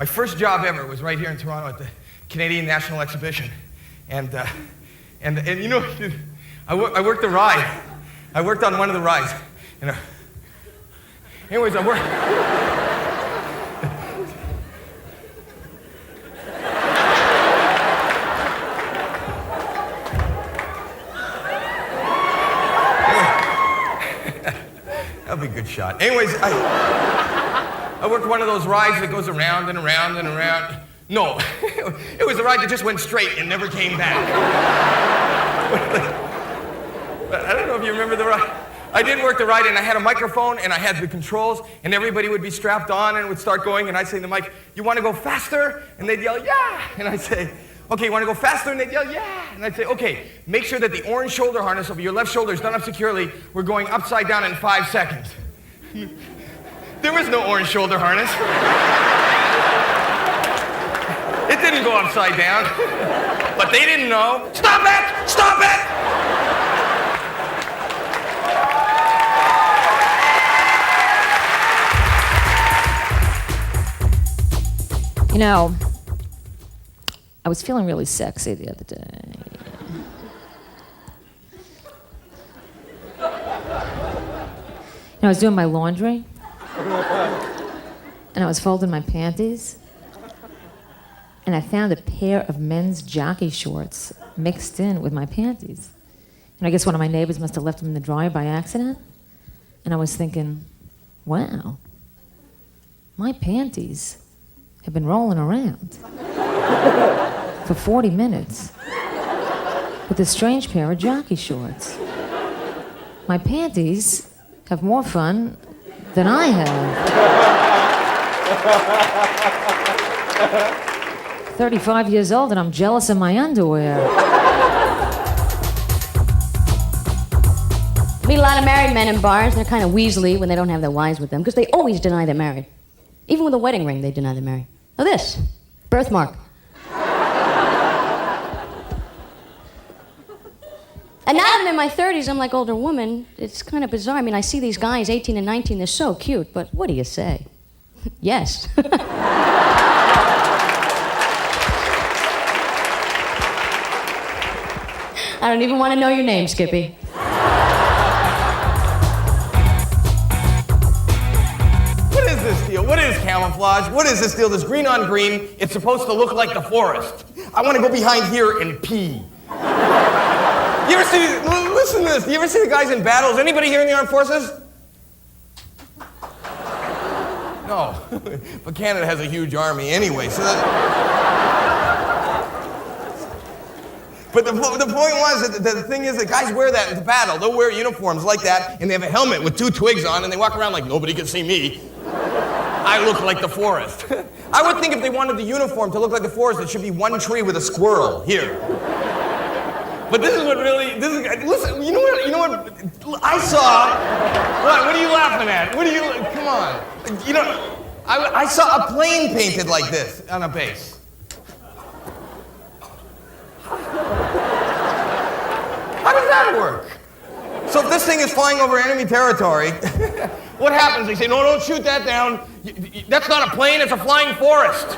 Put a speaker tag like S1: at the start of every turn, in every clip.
S1: My first job ever was right here in Toronto at the Canadian National Exhibition. And you know, I worked the ride. I worked on one of the rides. Anyways, I worked. That'll be a good shot. Anyways, I worked one of those rides that goes around and around and around. No, it was a ride that just went straight and never came back. But I don't know if you remember the ride. I did work the ride, and I had a microphone, and I had the controls, and everybody would be strapped on and would start going, and I'd say to the mic, "You want to go faster?" And they'd yell, "Yeah!" And I'd say, "Okay, you want to go faster?" And they'd yell, "Yeah!" And I'd say, "Okay, make sure that the orange shoulder harness over your left shoulder is done up securely. We're going upside down in 5 seconds." There was no orange shoulder harness. It didn't go upside down. But they didn't know. Stop it! Stop it!
S2: You know, I was feeling really sexy the other day. I was doing my laundry, and I was folding my panties, and I found a pair of men's jockey shorts mixed in with my panties. And I guess one of my neighbors must have left them in the dryer by accident. And I was thinking, wow, my panties have been rolling around for 40 minutes with a strange pair of jockey shorts. My panties have more fun than I have. 35 years old and I'm jealous of my underwear.
S3: I meet a lot of married men in bars. They're kind of weaselly when they don't have their wives with them because they always deny they're married. Even with a wedding ring, they deny they're married. Oh, this. Birthmark. And now that I'm in my 30s, I'm like older woman. It's kind of bizarre. I mean, I see these guys, 18 and 19, they're so cute, but what do you say? Yes. I don't even want to know your name, Skippy.
S1: What is this deal? What is camouflage? What is this deal? This green on green, it's supposed to look like the forest. I want to go behind here and pee. You ever see, listen to this, do you ever see the guys in battles? Anybody here in the armed forces? No, but Canada has a huge army anyway, so that... But the point was, that the thing is that guys wear that into battle. They'll wear uniforms like that, and they have a helmet with 2 twigs on, and they walk around like, nobody can see me. I look like the forest. I would think if they wanted the uniform to look like the forest, it should be 1 tree with a squirrel here. But this is what really, listen, you know what I saw? What are you laughing at? Come on. You know, I saw a plane painted like this on a base. How does that work? So if this thing is flying over enemy territory, what happens? They say, no, don't shoot that down. That's not a plane, it's a flying forest.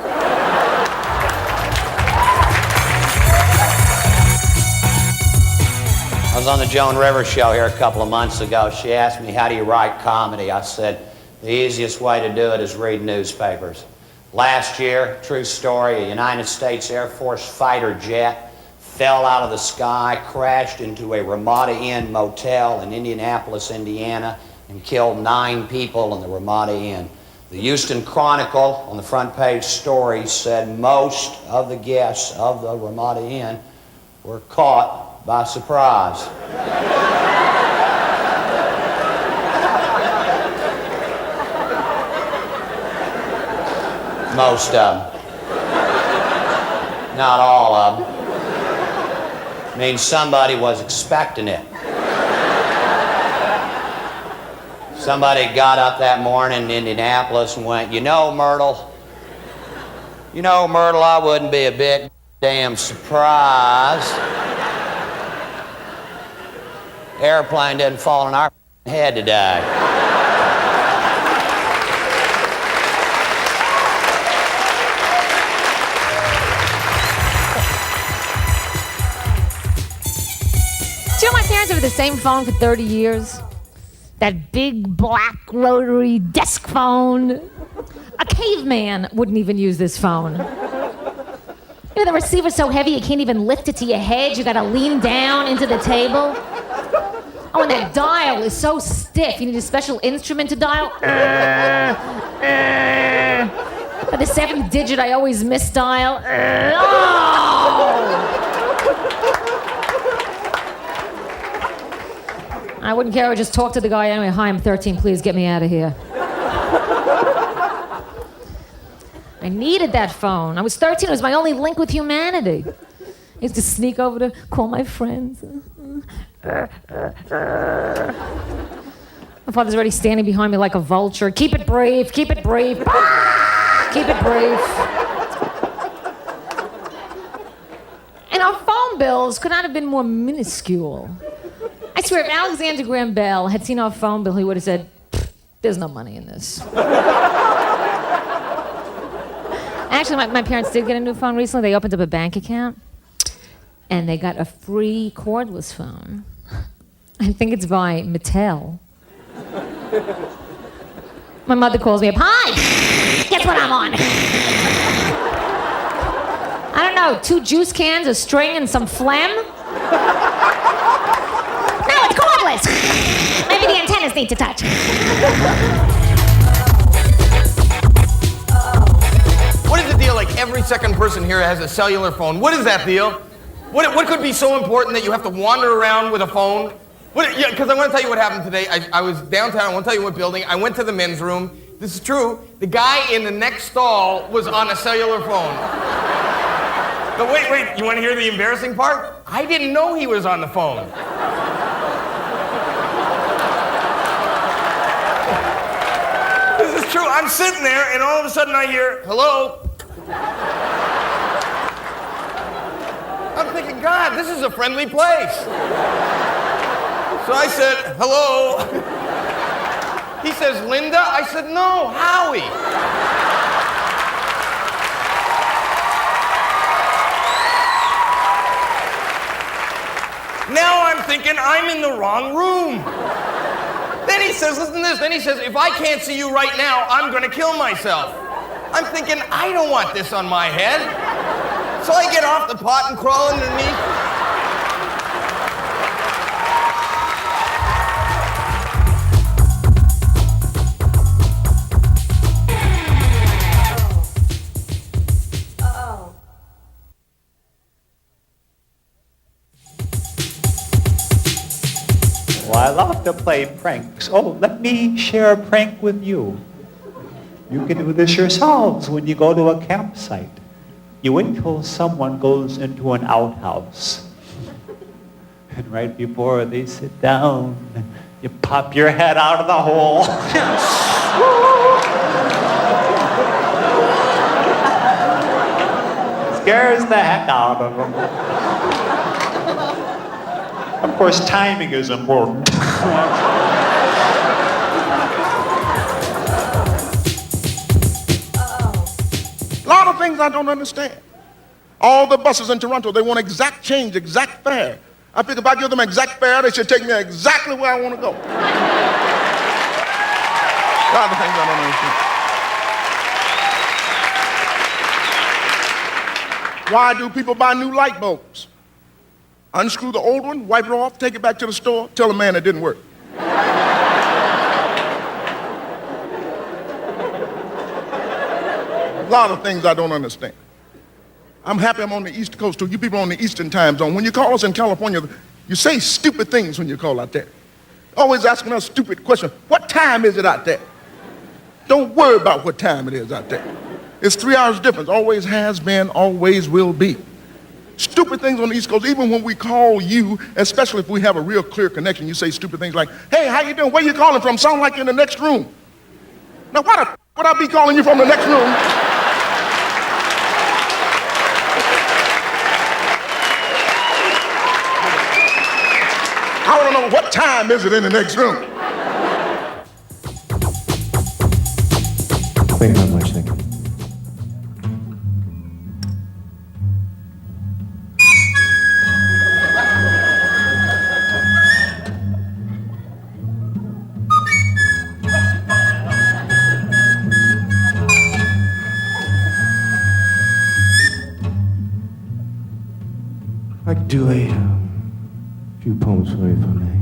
S4: I was on the Joan Rivers show here a couple of months ago. She asked me, how do you write comedy? I said, the easiest way to do it is read newspapers. Last year, true story, a United States Air Force fighter jet fell out of the sky, crashed into a Ramada Inn motel in Indianapolis, Indiana, and killed 9 people in the Ramada Inn. The Houston Chronicle, on the front page story, said most of the guests of the Ramada Inn were caught by surprise. Most of them. Not all of them. I mean, somebody was expecting it. Somebody got up that morning in Indianapolis and went, you know, Myrtle, I wouldn't be a bit damn surprised. Airplane didn't fall on our head today.
S2: the same phone for 30 years. That big black rotary desk phone. A caveman wouldn't even use this phone. You know, the receiver's so heavy you can't even lift it to your head. You gotta lean down into the table. Oh, and that dial is so stiff. You need a special instrument to dial. But the 7th digit I always misdial. I wouldn't care. I would just talk to the guy anyway. Hi, I'm 13. Please get me out of here. I needed that phone. I was 13. It was my only link with humanity. I used to sneak over to call my friends. My father's already standing behind me like a vulture. Keep it brave. Keep it brave. Keep it brave. And our phone bills could not have been more minuscule. I swear, if Alexander Graham Bell had seen our phone bill, he would have said, there's no money in this. Actually, my parents did get a new phone recently. They opened up a bank account, and they got a free cordless phone. I think it's by Mattel. My mother calls me up, hi, guess what I'm on? I don't know, 2 juice cans, a string, and some phlegm? No, it's cordless. Maybe the antennas need to touch.
S1: What is the deal? Like every second person here has a cellular phone. What is that deal? What could be so important that you have to wander around with a phone? Because I want to tell you what happened today. I was downtown. I won't tell you what building. I went to the men's room. This is true. The guy in the next stall was on a cellular phone. But wait. You want to hear the embarrassing part? I didn't know he was on the phone. This is true. I'm sitting there, and all of a sudden I hear, hello? I'm thinking, God, this is a friendly place. So I said, hello? He says, Linda? I said, no, Howie. Now I'm thinking I'm in the wrong room. Then he says, listen to this. Then he says, if I can't see you right now, I'm going to kill myself. I'm thinking, I don't want this on my head. So I get off the pot and crawl underneath.
S5: Well, I love to play pranks. Oh, let me share a prank with you. You can do this yourselves when you go to a campsite. You wait till someone goes into an outhouse. And right before they sit down, you pop your head out of the hole. Scares the heck out of them. Of course, timing is important.
S6: A lot of things I don't understand. All the buses in Toronto, they want exact change, exact fare. I figure if I give them exact fare, they should take me exactly where I want to go. A lot of things I don't understand. Why do people buy new light bulbs? Unscrew the old one, wipe it off, take it back to the store, tell the man it didn't work. A lot of things I don't understand. I'm happy I'm on the East Coast too. You people on the Eastern time zone. When you call us in California, you say stupid things when you call out there. Always asking us stupid questions. What time is it out there? Don't worry about what time it is out there. It's 3 hours difference. Always has been, always will be. Stupid things on the East Coast. Even when we call you, especially if we have a real clear connection, you say stupid things like, hey, how you doing? Where you calling from? Sound like you're in the next room. Now, why would I be calling you from the next room? I want to know what time is it in the next room.
S7: Thank you very much, Nick. I'd like to do a few poems for you, if I may.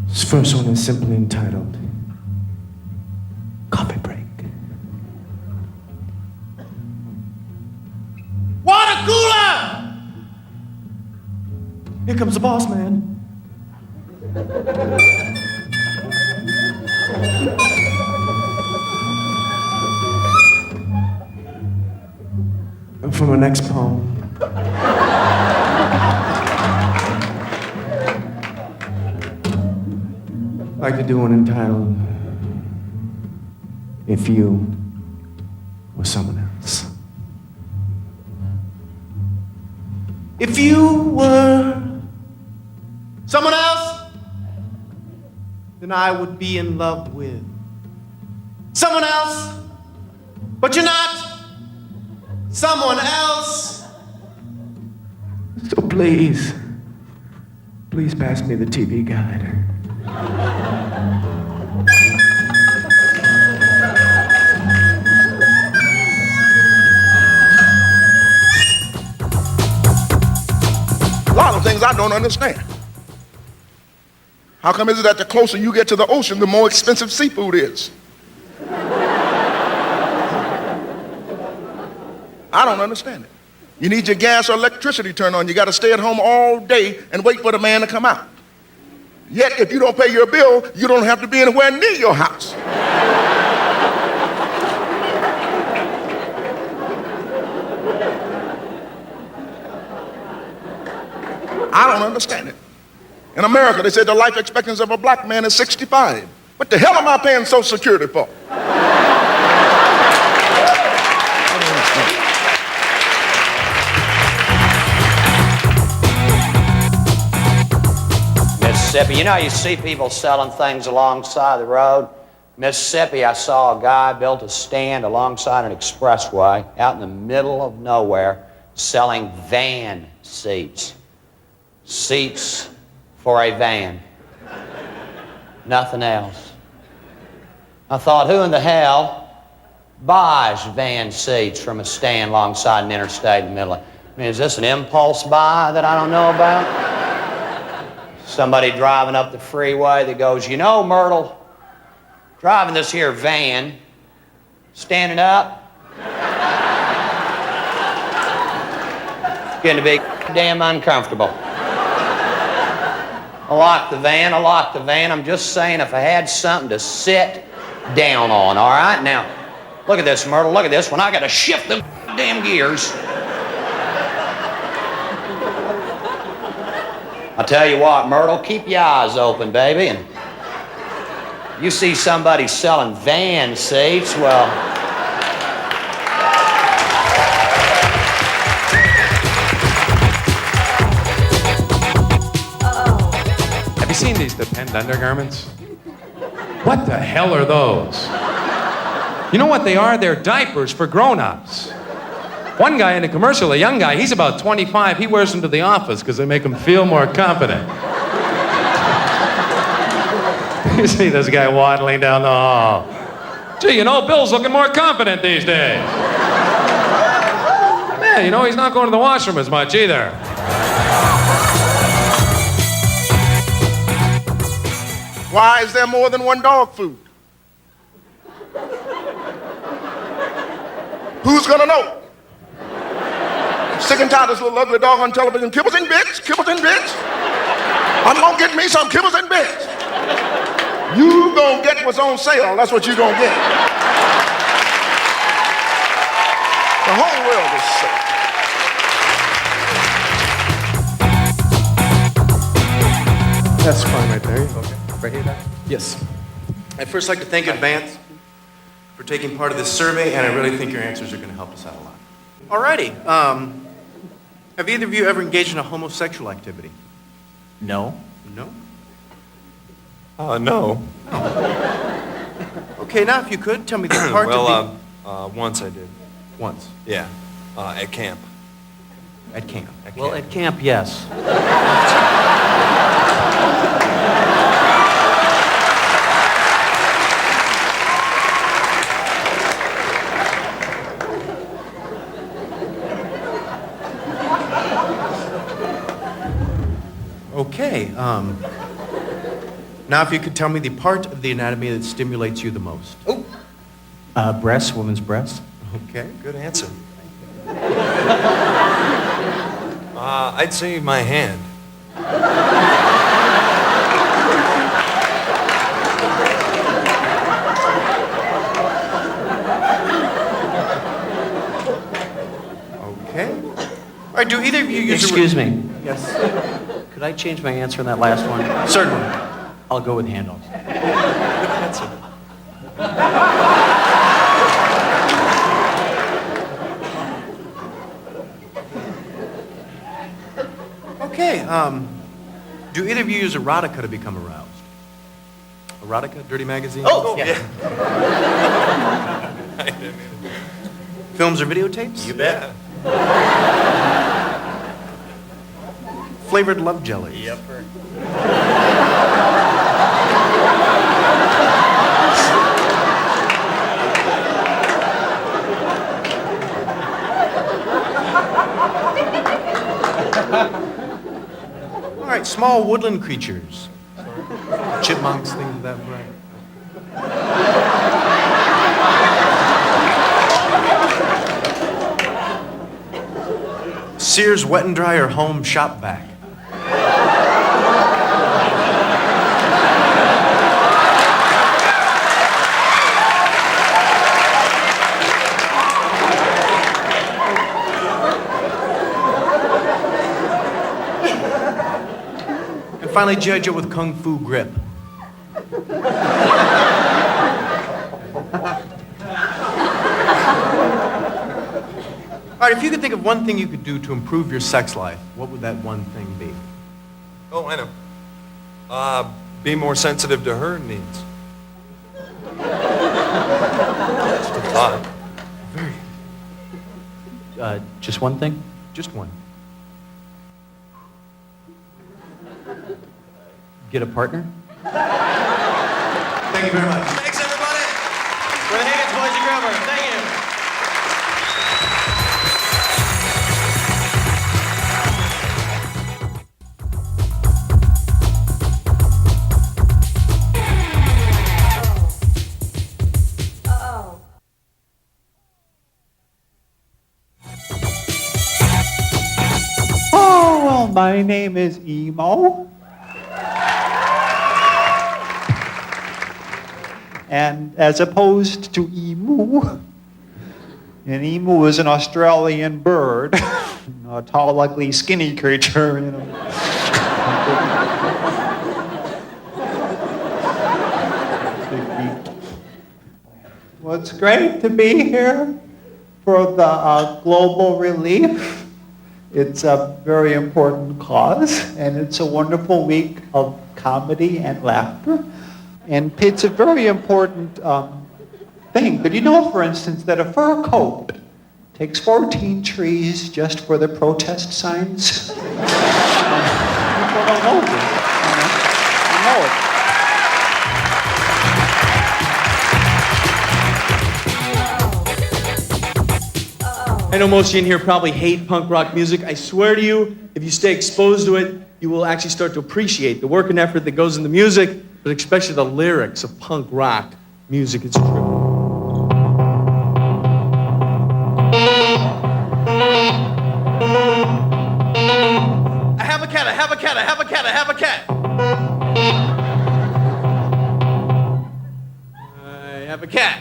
S7: This first one is simply entitled Coffee Break.
S8: Water cooler!
S7: Here comes the boss man. And for my next poem, I'd like to do one entitled If You Were Someone Else. If you were
S8: Someone else?
S7: then I would be in love with.
S8: Someone else? But you're not someone else.
S7: So please pass me the TV guide.
S6: A lot of things I don't understand. How come is it that the closer you get to the ocean, the more expensive seafood is? I don't understand it. You need your gas or electricity turned on. You got to stay at home all day and wait for the man to come out. Yet, if you don't pay your bill, you don't have to be anywhere near your house. I don't understand it. In America, they said the life expectancy of a black man is 65. What the hell am I paying Social Security for?
S4: Mississippi, you know, you see people selling things alongside the road. Mississippi, I saw a guy built a stand alongside an expressway out in the middle of nowhere selling van seats. Seats for a van. Nothing else. I thought, who in the hell buys van seats from a stand alongside an interstate in the middle of... I mean, is this an impulse buy that I don't know about? Somebody driving up the freeway that goes, you know, Myrtle, driving this here van, standing up, it's getting to be damn uncomfortable. I locked the van. I'm just saying if I had something to sit down on, all right? Now, look at this, Myrtle, look at this. When I got to shift them damn gears. I'll tell you what, Myrtle, keep your eyes open, baby, and you see somebody selling van seats, well...
S9: Have you seen these depend undergarments? What the hell are those? You know what they are? They're diapers for grown-ups. One guy in the commercial, a young guy, he's about 25. He wears them to the office because they make him feel more confident. You see this guy waddling down the hall. Gee, you know, Bill's looking more confident these days. Man, you know, he's not going to the washroom as much either.
S6: Why is there more than one dog food? Who's gonna know? Sick and tired of this little ugly dog on television. Kibbles and bits, kibbles and bits. I'm gonna get me some kibbles and bits. You gonna get what's on sale. That's what you gonna get. The whole world is sick.
S7: That's fine right there.
S9: Okay, right here, Doc?
S7: Yes. I'd first like to thank Advance for taking part of this survey, and I really think your answers are going to help us out a lot. Alrighty. Have either of you ever engaged in a homosexual activity?
S8: No.
S7: No?
S10: No.
S7: Okay, now if you could, tell me the part of
S10: Well, once I did.
S7: Once.
S10: Yeah, at camp.
S7: At camp.
S8: Well, at camp, yes.
S7: Okay. Now, if you could tell me the part of the anatomy that stimulates you the most.
S5: Breasts, woman's breasts.
S7: Okay, good answer.
S10: I'd say my hand.
S7: Okay. All right, do either of you use
S8: Excuse me.
S7: Yes.
S8: Could I change my answer on that last one?
S7: Certainly.
S8: I'll go with handles.
S7: Good answer. Okay, do either of you use erotica to become aroused? Erotica, dirty magazine?
S8: Oh, yeah.
S7: Films or videotapes?
S10: You bet.
S7: Flavored love jellies?
S10: Yep.
S7: All right, small woodland creatures. Chipmunks, things of that variety. Sears Wet and Dry or Home Shop Vac? And finally, G.I. Joe with Kung Fu Grip. All right, if you could think of one thing you could do to improve your sex life, what would that one thing be?
S10: Oh, I know. Be more sensitive to her needs. Just a thought.
S8: Just one thing?
S7: Just one.
S8: Get a partner?
S7: Thank you very much.
S8: Thanks, everybody. We're the Higgins Boys and Grover. Thank you.
S5: Oh, well, my name is Emo. And as opposed to emu, an emu is an Australian bird, a tall, ugly, skinny creature, you know. Well, it's great to be here for the global relief. It's a very important cause, and it's a wonderful week of comedy and laughter. And it's a very important thing. Did you know, for instance, that a fur coat takes 14 trees just for the protest signs? People don't know this. You know it.
S11: I know most of you in here probably hate punk rock music. I swear to you, if you stay exposed to it, you will actually start to appreciate the work and effort that goes into music, but especially the lyrics of punk rock music. It's true. I have a cat, I have a cat, I have a cat, I have a cat. I have a cat.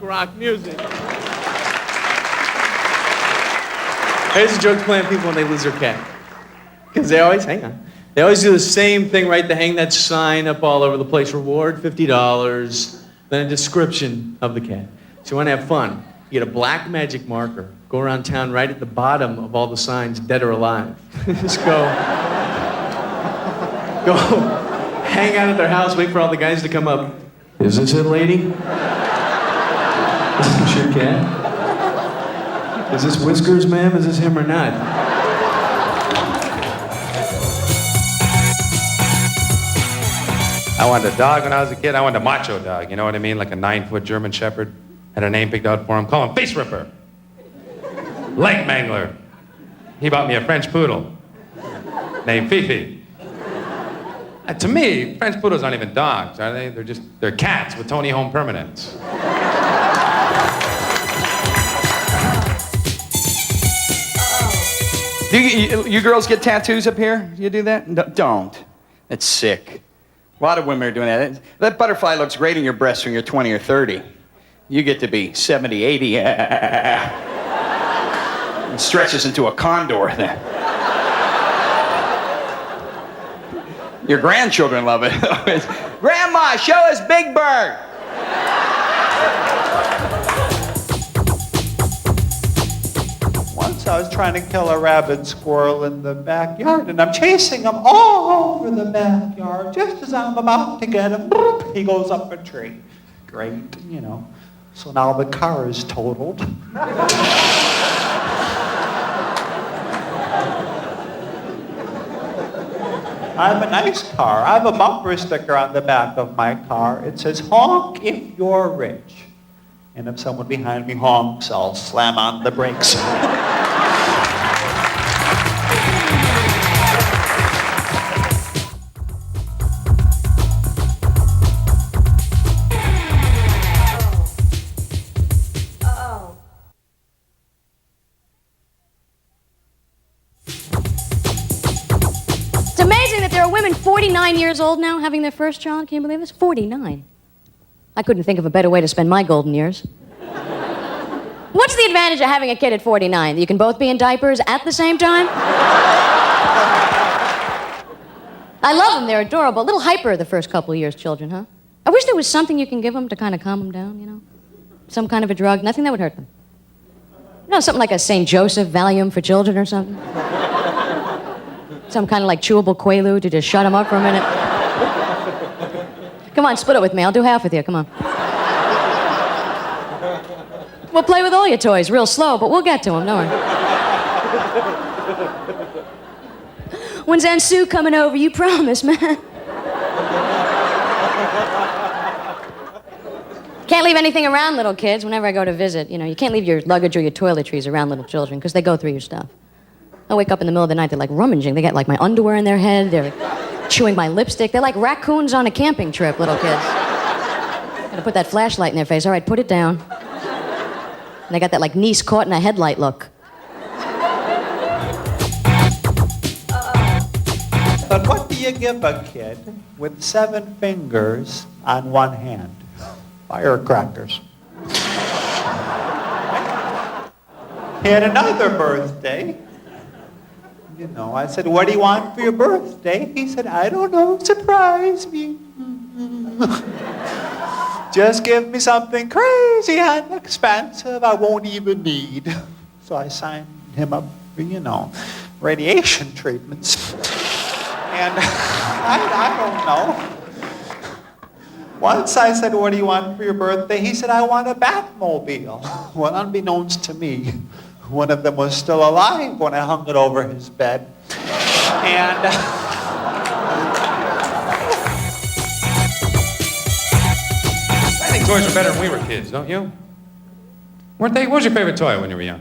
S11: Rock music. Here's a joke to plant people when they lose their cat. Because they always, hang on, they always do the same thing, right? They hang that sign up all over the place. Reward $50. then a description of the cat. So you want to have fun. You get a black magic marker, go around town right at the bottom of all the signs, dead or alive. Just go hang out at their house, wait for all the guys to come up. Is this it, lady? Is this your cat? Is this Whiskers, ma'am? Is this him or not?
S9: I wanted a dog when I was a kid. I wanted a macho dog, you know what I mean? Like a 9-foot German Shepherd. Had a name picked out for him. Call him Face Ripper. Leg Mangler. He bought me a French poodle named Fifi. To me, French poodles aren't even dogs, are they? They're cats with Tony Home permanents.
S8: Do you girls get tattoos up here? You do that? No, don't. It's sick. A lot of women are doing that. That butterfly looks great in your breasts when you're 20 or 30. You get to be 70, 80. It stretches into a condor then. Your grandchildren love it. Grandma, show us Big Bird.
S5: Once I was trying to kill a rabid squirrel in the backyard, and I'm chasing him all over the backyard. Just as I'm about to get him, boop, he goes up a tree. Great, you know. So now the car is totaled. I have a nice car. I have a bumper sticker on the back of my car. It says, honk if you're rich. And if someone behind me honks, I'll slam on the brakes.
S3: It's amazing that there are women 49 years old now having their first child. Can you believe this? 49. I couldn't think of a better way to spend my golden years. What's the advantage of having a kid at 49? You can both be in diapers at the same time? I love them. They're adorable. A little hyper the first couple of years, children, huh? I wish there was something you can give them to kind of calm them down, you know? Some kind of a drug. Nothing that would hurt them. You know, something like a St. Joseph Valium for children or something? Some kind of like chewable Quaalude to just shut them up for a minute. Come on, split it with me. I'll do half with you. Come on. We'll play with all your toys real slow, but we'll get to them. Don't worry. When's Aunt Sue coming over? You promise, man. Can't leave anything around little kids whenever I go to visit. You know, you can't leave your luggage or your toiletries around little children because they go through your stuff. I wake up in the middle of the night, they're like rummaging. They got like my underwear in their head. They're chewing my lipstick. They're like raccoons on a camping trip, little kids. Gotta put that flashlight in their face. All right, put it down. And they got that like niece caught in a headlight look.
S5: But what do you give a kid with 7 fingers on one hand? Firecrackers. He had another birthday. You know, I said, what do you want for your birthday? He said, I don't know, surprise me. Just give me something crazy and expensive I won't even need. So I signed him up for, you know, radiation treatments. And I don't know. Once I said, what do you want for your birthday? He said, I want a Batmobile. Well, unbeknownst to me, one of them was still alive when I hung it over his bed. And
S9: I think toys were better when we were kids, don't you? Weren't they? What was your favorite toy when you were young?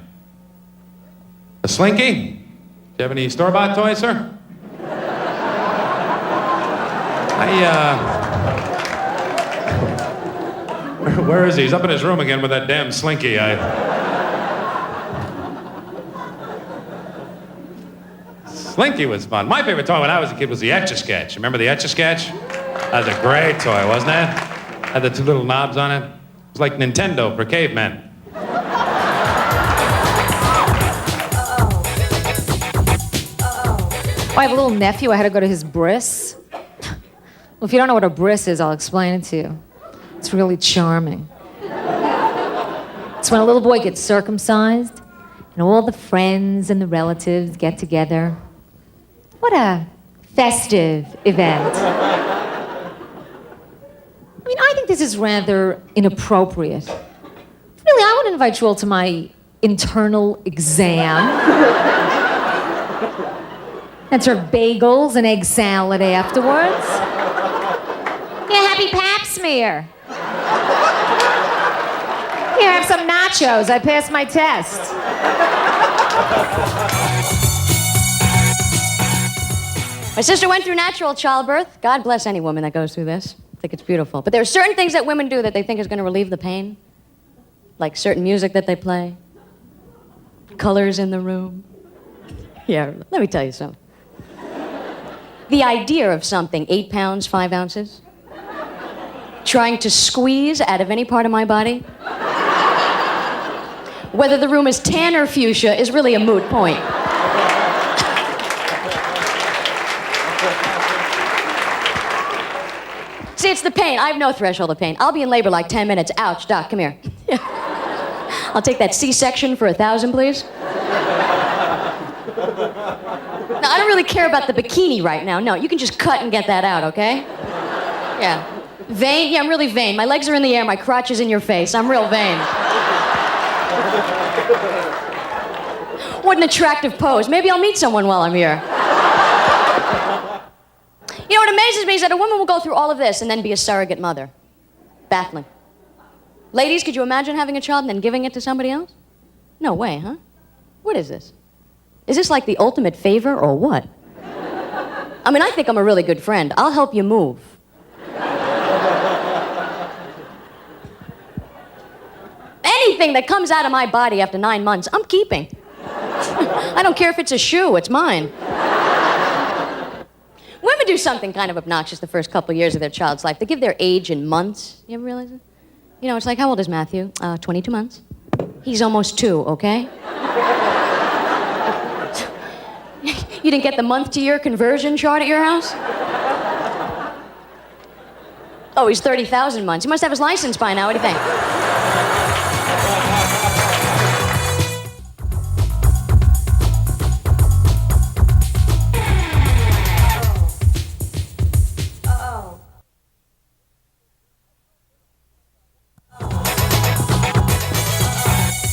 S9: A Slinky? Do you have any store-bought toys, sir? Where is he? He's up in his room again with that damn Slinky. Slinky was fun. My favorite toy when I was a kid was the Etch-a-Sketch. Remember the Etch-a-Sketch? That was a great toy, wasn't it? Had the 2 little knobs on it. It was like Nintendo for cavemen.
S2: I have a little nephew. I had to go to his bris. Well, if you don't know what a bris is, I'll explain it to you. It's really charming. It's when a little boy gets circumcised and all the friends and the relatives get together. What a festive event. I mean, I think this is rather inappropriate. Really, I would invite you all to my internal exam. And serve bagels and egg salad afterwards. Yeah, happy pap smear. Here, have some nachos. I passed my test.
S3: My sister went through natural childbirth. God bless any woman that goes through this. I think it's beautiful. But there are certain things that women do that they think is going to relieve the pain. Like certain music that they play. Colors in the room. Yeah, let me tell you something. The idea of something 8 pounds, 5 ounces, trying to squeeze out of any part of my body, whether the room is tan or fuchsia is really a moot point. See, it's the pain. I have no threshold of pain. I'll be in labor like 10 minutes. Ouch, doc, come here. I'll take that C-section for 1,000, please. No, I don't really care about the bikini right now. No, you can just cut and get that out, okay? Yeah. Vain? Yeah, I'm really vain. My legs are in the air, my crotch is in your face. I'm real vain. What an attractive pose. Maybe I'll meet someone while I'm here. You know what amazes me is that a woman will go through all of this and then be a surrogate mother. Baffling. Ladies, could you imagine having a child and then giving it to somebody else? No way, huh? What is this? Is this like the ultimate favor or what? I mean, I think I'm a really good friend. I'll help you move. Anything that comes out of my body after 9 months, I'm keeping. I don't care if it's a shoe, it's mine. Women do something kind of obnoxious the first couple years of their child's life. They give their age in months. You ever realize it? You know, it's like, how old is Matthew? 22 months. He's almost 2, okay? You didn't get the month-to-year conversion chart at your house? Oh, he's 30,000 months. He must have his license by now. What do you think?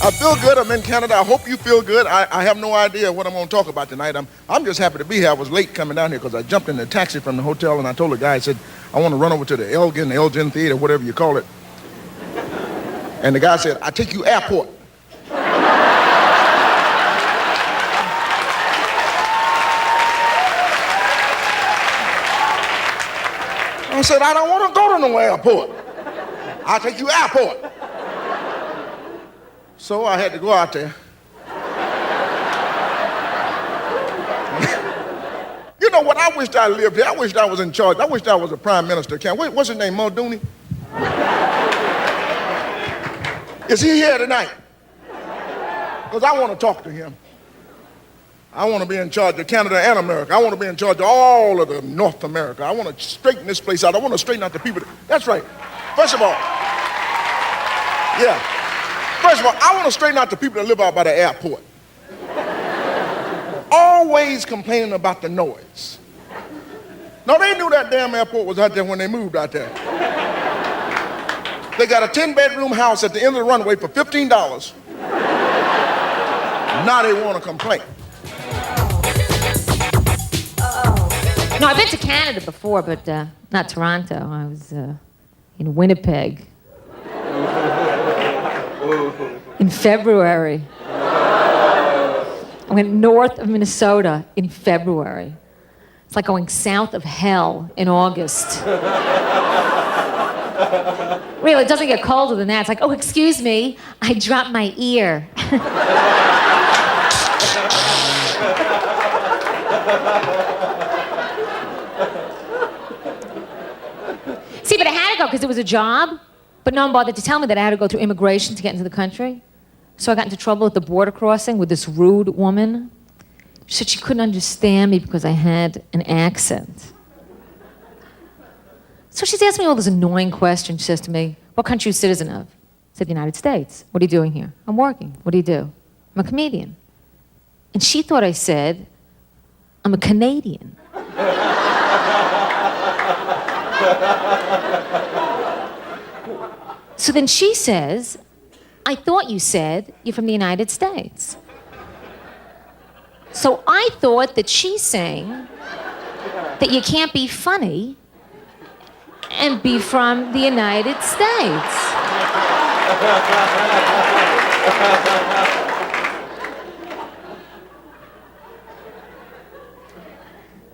S6: I feel good. I'm in Canada. I hope you feel good. I have no idea what I'm going to talk about tonight. I'm just happy to be here. I was late coming down here because I jumped in the taxi from the hotel and I told the guy, I said, I want to run over to the Elgin Theater, whatever you call it. And the guy said, I'll take you airport. I said, I don't want to go to no airport. I'll take you airport. So I had to go out there. You know what? I wished I lived here. I wished I was in charge. I wished I was a prime minister. What's his name, Muldooney? Is he here tonight? Because I want to talk to him. I want to be in charge of Canada and America. I want to be in charge of all of the North America. I want to straighten this place out. I want to straighten out the people. That's right. First of all, I want to straighten out the people that live out by the airport. Always complaining about the noise. No, they knew that damn airport was out there when they moved out there. They got a 10-bedroom house at the end of the runway for $15. Now they want to complain.
S2: No, I've been to Canada before, but not Toronto. I was in Winnipeg. In February. I went north of Minnesota in February. It's like going south of hell in August. Really, it doesn't get colder than that. It's like, oh, excuse me, I dropped my ear. See, but I had to go because it was a job, but no one bothered to tell me that I had to go through immigration to get into the country. So I got into trouble at the border crossing with this rude woman. She said she couldn't understand me because I had an accent. So she's asking me all these annoying questions. She says to me, What country are you a citizen of? I said, the United States. What are you doing here? I'm working. What do you do? I'm a comedian. And she thought I said, I'm a Canadian. So then she says, I thought you said you're from the United States. So I thought that she's saying that you can't be funny and be from the United States.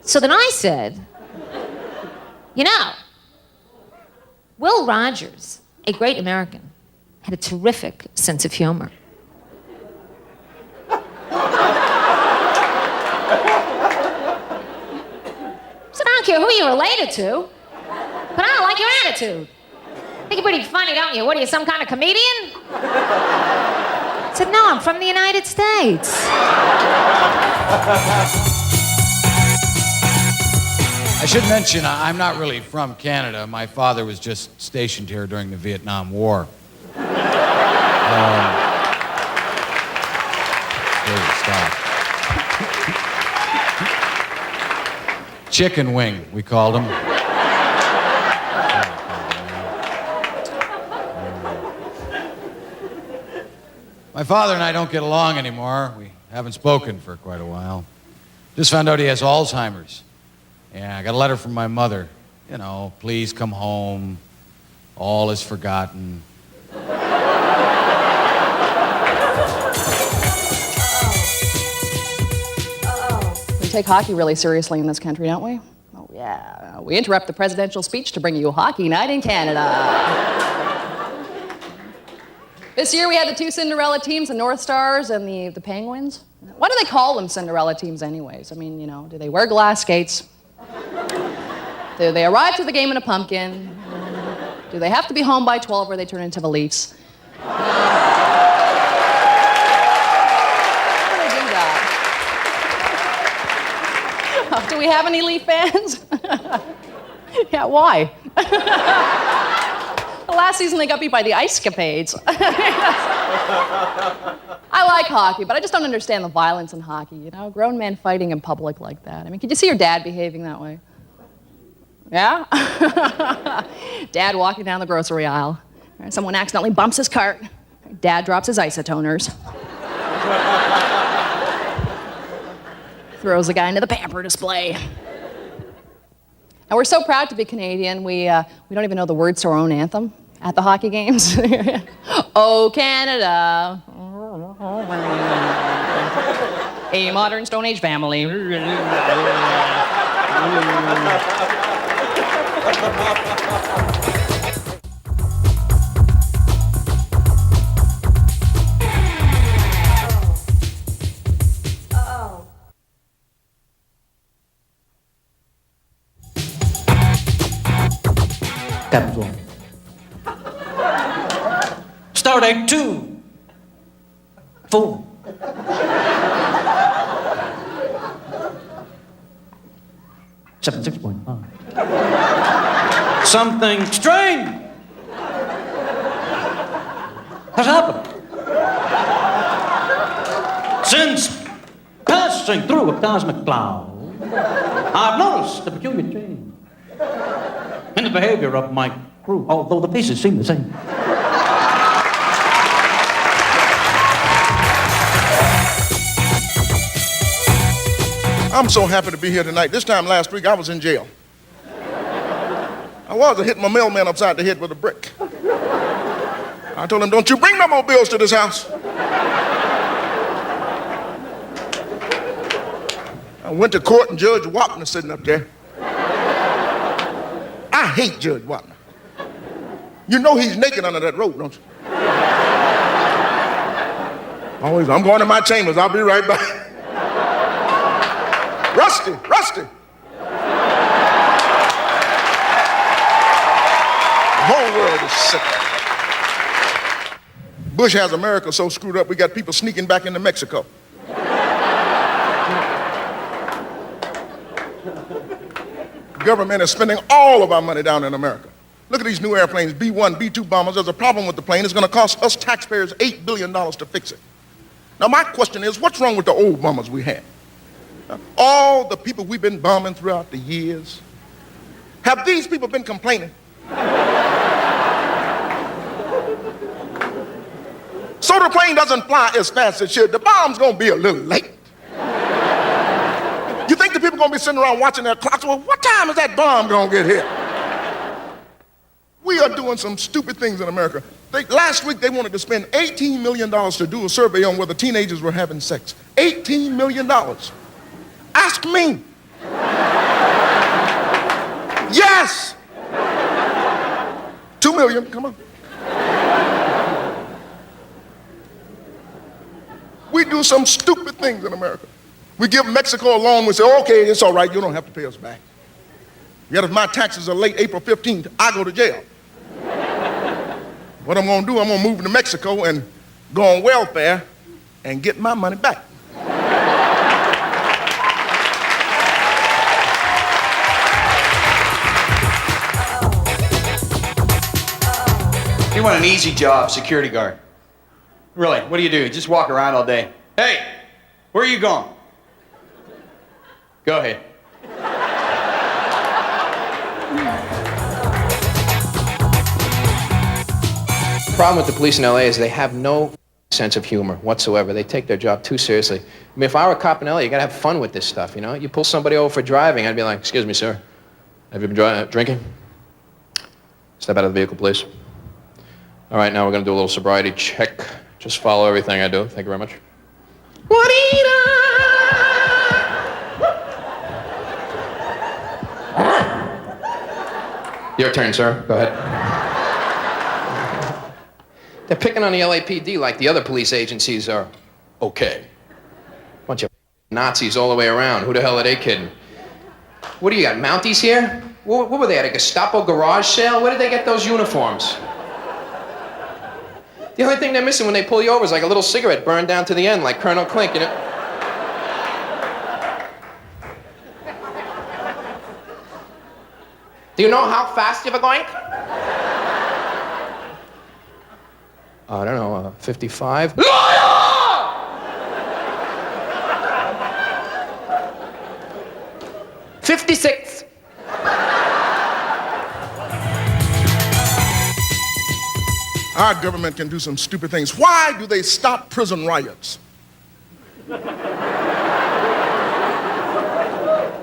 S2: So then I said, you know, Will Rogers, a great American, had a terrific sense of humor. I said, I don't care who you're related to, but I don't like your attitude. I think you're pretty funny, don't you? What are you, some kind of comedian? I said, no, I'm from the United States.
S12: I should mention, I'm not really from Canada. My father was just stationed here during the Vietnam War. Stop. Chicken wing, we called him. My father and I don't get along anymore. We haven't spoken for quite a while. Just found out he has Alzheimer's. Yeah, I got a letter from my mother. You know, please come home. All is forgotten.
S13: We take hockey really seriously in this country, don't we? Oh, yeah. We interrupt the presidential speech to bring you Hockey Night in Canada. This year we had the two Cinderella teams, the North Stars and the Penguins. Why do they call them Cinderella teams anyways? I mean, you know, do they wear glass skates? Do they arrive to the game in a pumpkin? Do they have to be home by 12 or they turn into the Leafs? How do they do that? Do we have any Leaf fans? Yeah, why? Last season they got beat by the Ice Capades. I like hockey, but I just don't understand the violence in hockey, you know? Grown men fighting in public like that. I mean, could you see your dad behaving that way? Yeah? Dad walking down the grocery aisle. Someone accidentally bumps his cart. Dad drops his isotoners. Throws the guy into the pamper display. And we're so proud to be Canadian, we don't even know the words to our own anthem at the hockey games. Oh, Canada. A modern Stone Age family.
S14: Capsule. Start Act 2. 4. Seven 6.5. Something strange has happened since passing through a cosmic cloud. I've noticed a peculiar change in the behavior of my crew, although the faces seem the same.
S6: I'm so happy to be here tonight. This time last week, I was in jail. I hit my mailman upside the head with a brick. I told him, don't you bring no more bills to this house. I went to court and Judge Wapner was sitting up there. I hate Judge Wapner. You know he's naked under that robe, don't you? Always, I'm going to my chambers. I'll be right back. Rusty. The whole world is sick. Bush has America so screwed up, we got people sneaking back into Mexico. The government is spending all of our money down in America. Look at these new airplanes, B-1, B-2 bombers. There's a problem with the plane. It's going to cost us taxpayers $8 billion to fix it. Now, my question is, what's wrong with the old bombers we had? All the people we've been bombing throughout the years, have these people been complaining? So the plane doesn't fly as fast as it should. The bomb's going to be a little late. You think the people going to be sitting around watching their clocks? Well, what time is that bomb going to get hit? We are doing some stupid things in America. Last week, they wanted to spend $18 million to do a survey on whether teenagers were having sex. $18 million. Ask me. Yes. 2 million, come on. We do some stupid things in America. We give Mexico a loan, we say, okay, it's all right, you don't have to pay us back. Yet if my taxes are late April 15th, I go to jail. What I'm gonna do, I'm gonna move to Mexico and go on welfare and get my money back.
S8: You want an easy job, security guard. Really, what do? You just walk around all day. Hey, where are you going? Go ahead.
S7: The problem with the police in LA is they have no sense of humor whatsoever. They take their job too seriously. I mean, if I were a cop in LA, you gotta have fun with this stuff, you know? You pull somebody over for driving, I'd be like, excuse me, sir, have you been drinking? Step out of the vehicle, please. All right, now we're gonna do a little sobriety check. Just follow everything I do. Thank you very much. Your turn, sir. Go ahead. They're picking on the LAPD like the other police agencies are okay. Bunch of Nazis all the way around. Who the hell are they kidding? What do you got, Mounties here? What were they, at a Gestapo garage sale? Where did they get those uniforms? The only thing they're missing when they pull you over is like a little cigarette burned down to the end, like Colonel Klink, you know? Do you know how fast you were going? I don't know, 55? Liar! 56.
S6: Our government can do some stupid things. Why do they stop prison riots?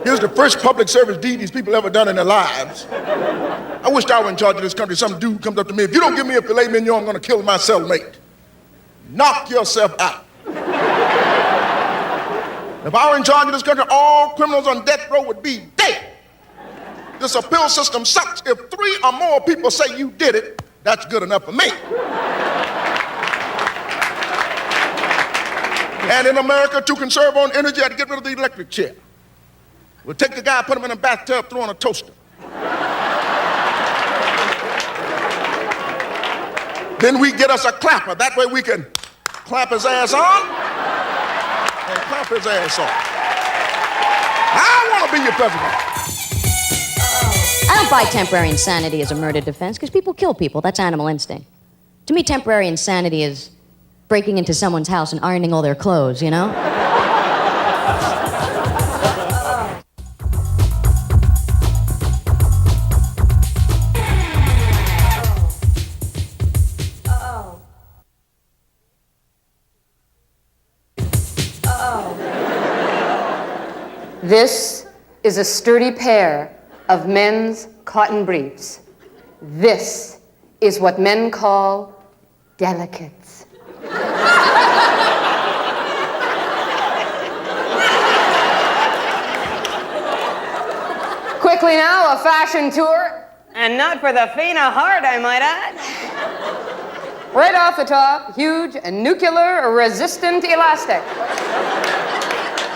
S6: Here's the first public service deed these people ever done in their lives. I wish I were in charge of this country. Some dude comes up to me, if you don't give me a filet mignon, I'm gonna kill my cellmate. Knock yourself out. If I were in charge of this country, all criminals on death row would be dead. This appeal system sucks. If 3 or more people say you did it, that's good enough for me. And in America, to conserve on energy, I had to get rid of the electric chair. We'll take the guy, put him in a bathtub, throw on a toaster. Then we get us a clapper. That way we can clap his ass on and clap his ass off. I want to be your president.
S3: I don't buy temporary insanity as a murder defense, because people kill people. That's animal instinct. To me, temporary insanity is breaking into someone's house and ironing all their clothes, you know?
S15: This is a sturdy pair of men's cotton briefs. This is what men call delicates. Quickly now, a fashion tour, and not for the faint of heart, I might add. Right off the top, huge and nuclear-resistant elastic.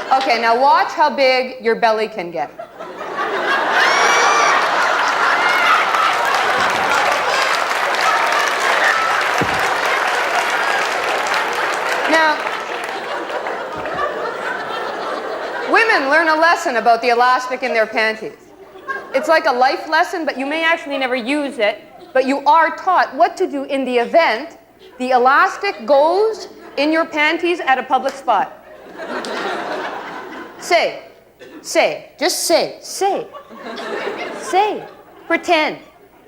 S15: Okay, now watch how big your belly can get. Now, women learn a lesson about the elastic in their panties. It's like a life lesson, but you may actually never use it. But you are taught what to do in the event the elastic goes in your panties at a public spot. Say. Just say. Pretend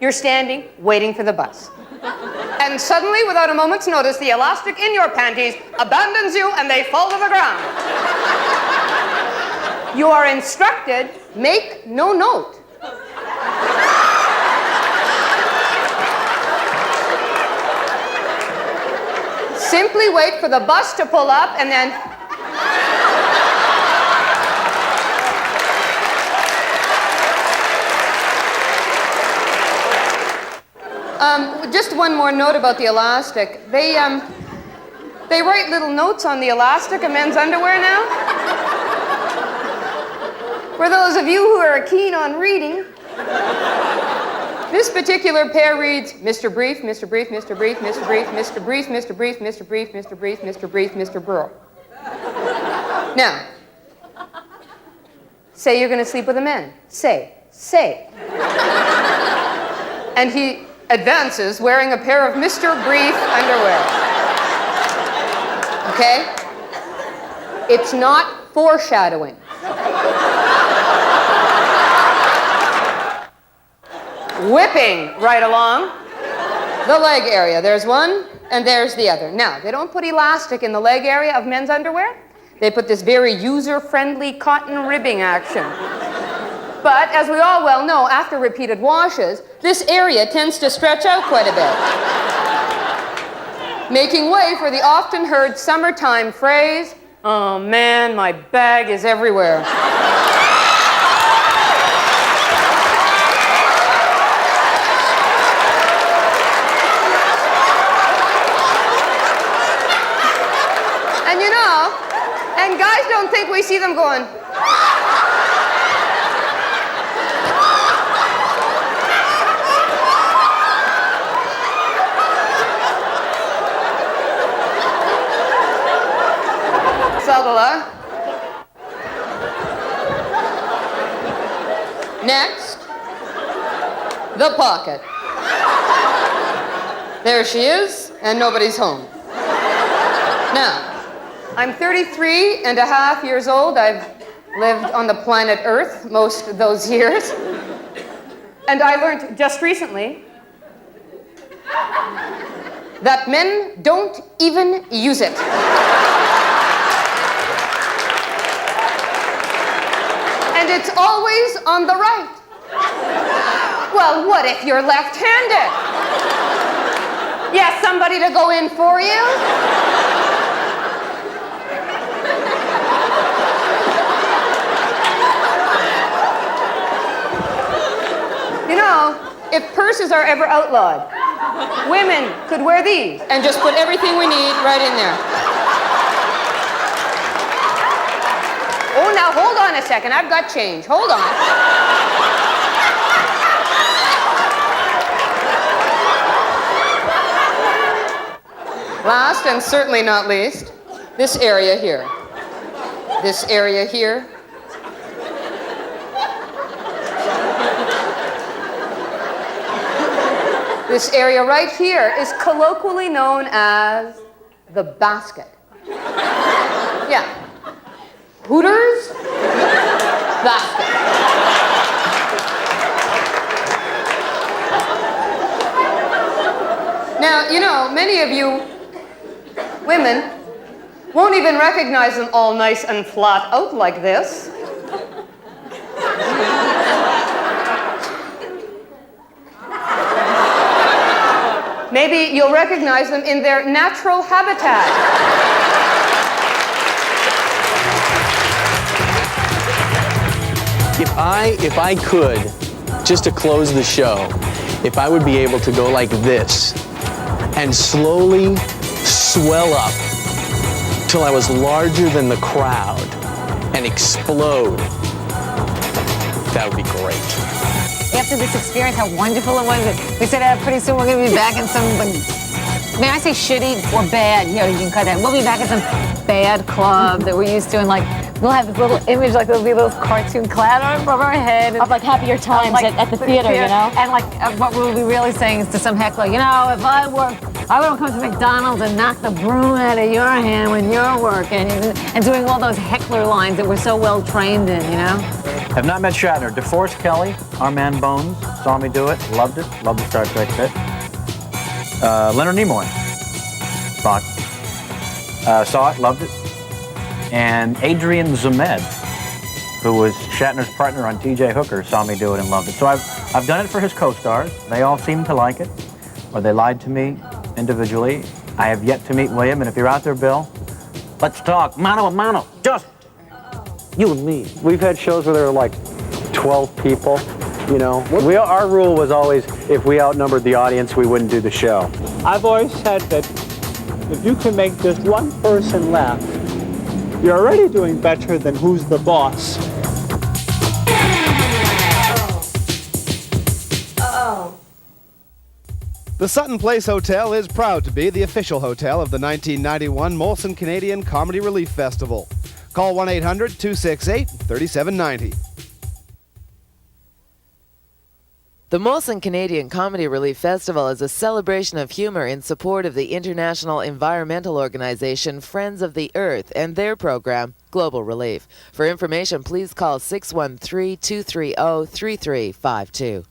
S15: you're standing, waiting for the bus. And suddenly, without a moment's notice, the elastic in your panties abandons you and they fall to the ground. You are instructed, make no note. Simply wait for the bus to pull up and then... just one more note about the elastic. They write little notes on the elastic of men's underwear now. For those of you who are keen on reading, this particular pair reads, Mr. Brief, Mr. Brief, Mr. Brief, Mr. Brief, Mr. Brief, Mr. Brief, Mr. Brief, Mr. Brief, Mr. Brief, Mr. Burrow. Now, say you're going to sleep with a man. Say. And he advances wearing a pair of Mr. Brief underwear. Okay? It's not foreshadowing. Whipping right along the leg area. There's one and there's the other. Now, they don't put elastic in the leg area of men's underwear. They put this very user-friendly cotton ribbing action. But, as we all well know, after repeated washes, this area tends to stretch out quite a bit, making way for the often heard summertime phrase, "Oh man, my bag is everywhere." And you know, and guys don't think we see them going, Next, the pocket. There she is, and nobody's home. Now, I'm 33 and a half years old. I've lived on the planet Earth most of those years. And I learned just recently that men don't even use it. And it's always on the right. Well, what if you're left-handed? Yeah, somebody to go in for you? You know, if purses are ever outlawed, women could wear these and just put everything we need right in there. Oh, now hold on a second. I've got change. Hold on. Last and certainly not least, this area here. This area here. This area right here is colloquially known as the basket. Yeah. Hooters basket. Now, you know, many of you women won't even recognize them all nice and flat out like this. Maybe you'll recognize them in their natural habitat.
S11: If I could, just to close the show, if I would be able to go like this and slowly swell up till I was larger than the crowd and explode, that would be great.
S16: After this experience, how wonderful it was. We said, pretty soon we're going to be back in some, may I say shitty or bad? You know, you can cut that. We'll be back in some bad club that we're used to, and like we'll have this little image, like there'll be a little cartoon cloud above our head.
S3: Of like happier times at the theater, you know?
S16: And like what we'll be really saying is to some heckler, you know, if I work, I won't come to McDonald's and knock the broom out of your hand when you're working. And doing all those heckler lines that we're so well trained in, you know?
S14: Have not met Shatner. DeForest Kelly, our man Bones, saw me do it, loved the Star Trek bit. Leonard Nimoy, saw it, loved it. And Adrian Zemed, who was Shatner's partner on T.J. Hooker, saw me do it and loved it. So I've done it for his co-stars. They all seem to like it, or they lied to me individually. I have yet to meet William, and if you're out there, Bill, let's talk mano a mano, just you and me.
S17: We've had shows where there were like 12 people, you know. Our rule was always, if we outnumbered the audience, we wouldn't do the show.
S5: I've always said that if you can make just one person laugh, you're already doing better than Who's the Boss.
S18: The Sutton Place Hotel is proud to be the official hotel of the 1991 Molson Canadian Comedy Relief Festival. Call 1-800-268-3790.
S19: The Molson Canadian Comedy Relief Festival is a celebration of humor in support of the international environmental organization Friends of the Earth and their program, Global Relief. For information, please call 613-230-3352.